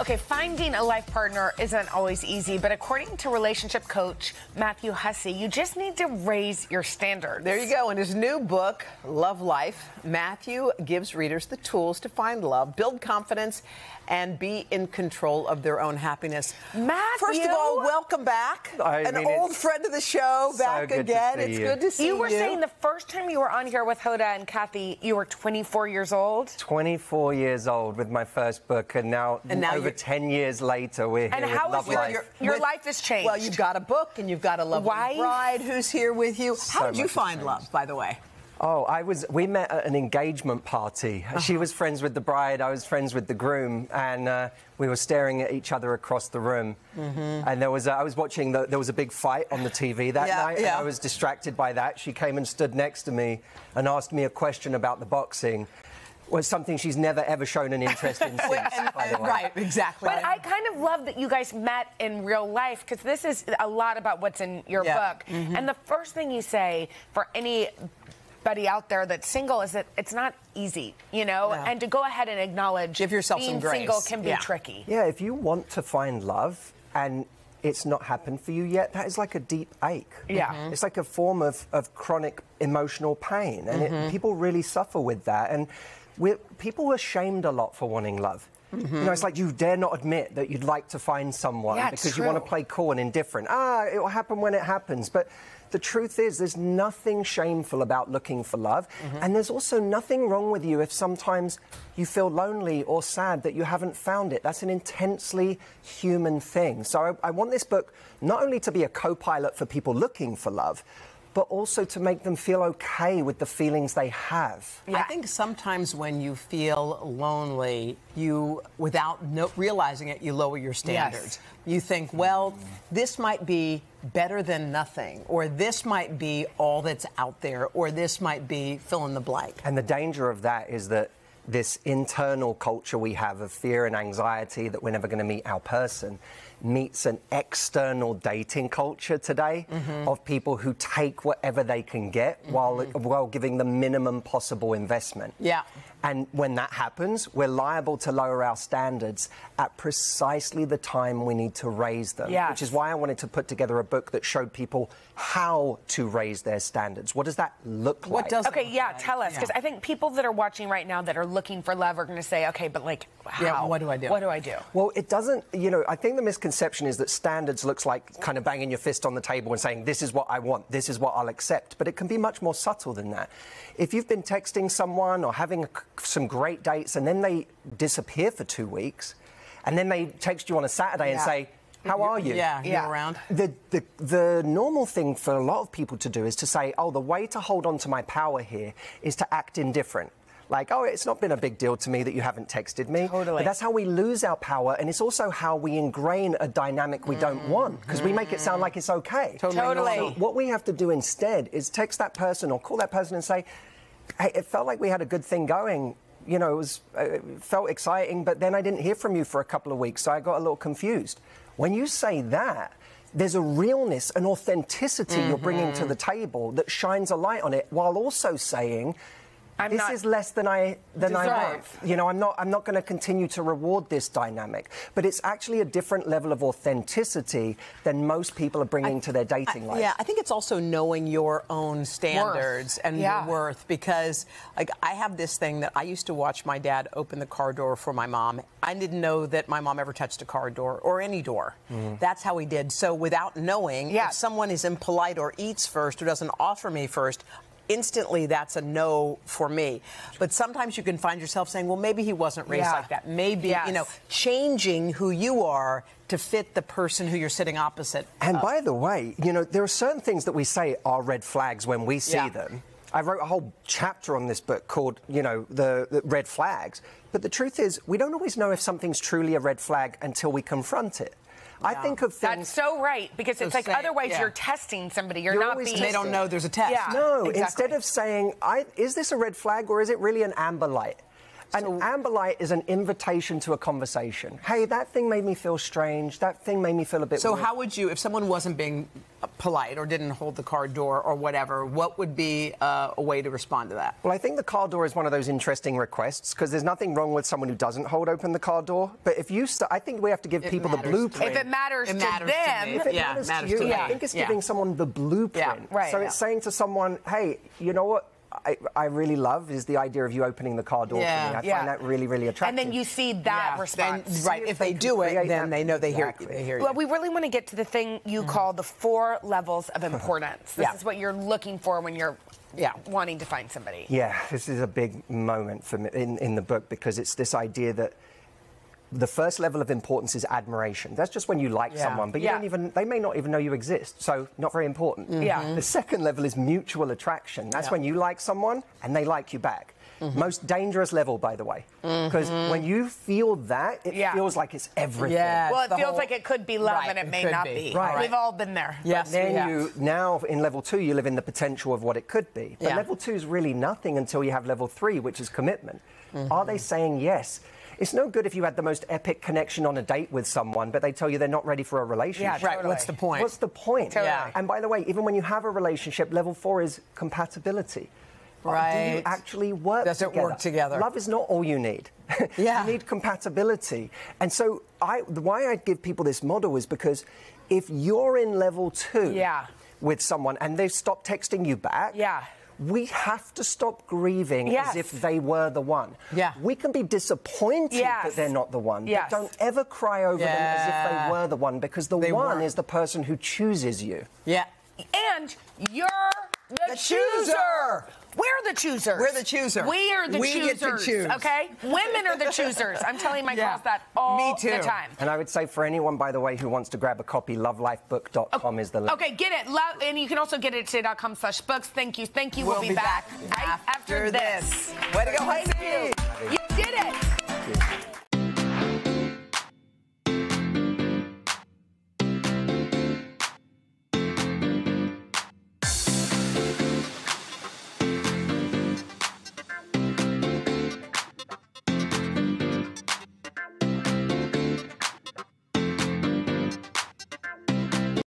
Okay, finding a life partner isn't always easy, but according to relationship coach Matthew Hussey, you just need to raise your standards. There you go. In his new book, Love Life, Matthew gives readers the tools to find love, build confidence, and be in control of their own happiness. Matthew! First of all, welcome back. An old friend of the show, back again. It's good to see you. You were saying the first time you were on here with Hoda and Kathy, you were 24 years old? 24 years old with my first book, and now over 10 years later, we're here with Love Life. Your life has changed. Well, you've got a book, and you've got a lovely bride who's here with you. How did you find love, by the way? Oh, we met at an engagement party. She was friends with the bride, I was friends with the groom, and we were staring at each other across the room. And I was watching, there was a big fight on the TV that night, and I was distracted by that. She came and stood next to me and asked me a question about the boxing. Was something she's never ever shown an interest in since, by the way. Right, exactly. But I kind of love that you guys met in real life, because this is a lot about what's in your book. And the first thing you say for anybody out there that's single is that it's not easy, you know, and to go ahead and acknowledge give yourself being some grace. Single can be tricky. Yeah, if you want to find love and it's not happened for you yet, that is like a deep ache. Yeah. It's like a form of chronic emotional pain, and people really suffer with that. And people are shamed a lot for wanting love. You know, it's like you dare not admit that you'd like to find someone because you want to play cool and indifferent. It will happen when it happens. But the truth is, there's nothing shameful about looking for love. And there's also nothing wrong with you if sometimes you feel lonely or sad that you haven't found it. That's an intensely human thing. So I want this book not only to be a co-pilot for people looking for love, but also to make them feel okay with the feelings they have. I think sometimes when you feel lonely, without realizing it, you lower your standards. You think, well, this might be better than nothing, or this might be all that's out there, or this might be fill in the blank. And the danger of that is that this internal culture we have of fear and anxiety that we're never going to meet our person meets an external dating culture today of people who take whatever they can get while giving the minimum possible investment. And when that happens, we're liable to lower our standards at precisely the time we need to raise them. Which is why I wanted to put together a book that showed people how to raise their standards. What does that look like? Tell us, because I think people that are watching right now that are looking for love are going to say, okay, but like, how? What do I do? What do I do? Well, it doesn't, you know, I think the misconception is that standards looks like kind of banging your fist on the table and saying, this is what I want, this is what I'll accept. But it can be much more subtle than that. If you've been texting someone or having some great dates and then they disappear for 2 weeks and then they text you on a Saturday and say, how are you? You're around. The normal thing for a lot of people to do is to say, oh, the way to hold on to my power here is to act indifferent. Like, oh, it's not been a big deal to me that you haven't texted me. But that's how we lose our power, and it's also how we ingrain a dynamic we don't want, because we make it sound like it's okay. Totally. So what we have to do instead is text that person or call that person and say, hey, it felt like we had a good thing going. You know, it felt exciting, but then I didn't hear from you for a couple of weeks, so I got a little confused. When you say that, there's a realness, an authenticity you're bringing to the table that shines a light on it, while also saying, this is less than I want. You know, I'm not going to continue to reward this dynamic. But it's actually a different level of authenticity than most people are bringing to their dating life. Yeah, I think it's also knowing your own standards and your worth, because like I have this thing that I used to watch my dad open the car door for my mom. I didn't know that my mom ever touched a car door or any door. That's how he did. So without knowing, if someone is impolite or eats first or doesn't offer me first, instantly that's a no for me. But sometimes you can find yourself saying, well, maybe he wasn't raised like that. Maybe, you know, changing who you are to fit the person who you're sitting opposite. And by the way, you know, there are certain things that we say are red flags when we see them. I wrote a whole chapter on this book called, you know, the red flags. But the truth is, we don't always know if something's truly a red flag until we confront it. I think of things... That's so right, because it's like otherwise you're testing somebody. You're not being... They don't know there's a test. No, instead of saying, is this a red flag or is it really an amber light? And amber light is an invitation to a conversation. Hey, that thing made me feel strange. That thing made me feel a bit So weird. how would you, if someone wasn't being polite or didn't hold the car door or whatever, what would be a way to respond to that? Well, I think the car door is one of those interesting requests because there's nothing wrong with someone who doesn't hold open the car door. But if you, I think we have to give people the blueprint. If it matters to them, if it matters to you, I think it's giving someone the blueprint. Right. So it's saying to someone, hey, you know what? I really love is the idea of you opening the car door for me. I find that really, really attractive. And then you see that response. Then, if they do it, then they know they hear you. Well, we really want to get to the thing you call the 4 levels of importance. This is what you're looking for when you're wanting to find somebody. Yeah, this is a big moment for me in the book because it's this idea that the first level of importance is admiration. That's just when you like someone, but you don't even, they may not even know you exist, so not very important. The second level is mutual attraction. That's when you like someone and they like you back. Most dangerous level, by the way, because when you feel that, it feels like it's everything. Well, it feels like it could be love and it may not be. We've all been there. Yes, then now in level 2, you live in the potential of what it could be. But level 2 is really nothing until you have level 3, which is commitment. Are they saying yes? It's no good if you had the most epic connection on a date with someone, but they tell you they're not ready for a relationship. Yeah, totally. What's the point? What's the point? Totally. And by the way, even when you have a relationship, level 4 is compatibility. Do you actually work together? Does it work together? Love is not all you need. You need compatibility. And so why I give people this model is because if you're in level 2 with someone and they've stopped texting you back, we have to stop grieving as if they were the one. We can be disappointed that they're not the one, but don't ever cry over them as if they were the one, because the one is the person who chooses you. And you're the chooser. We're the choosers. We're the chooser. We are the choosers. Get to choose. Okay? Women are the choosers. I'm telling my girls that all the time. And I would say for anyone, by the way, who wants to grab a copy, lovelifebook.com is the link. Okay, get it. And you can also get it at today.com/books. Thank you. Thank you. We'll be back right after this. Way to go, Hussey. You did it.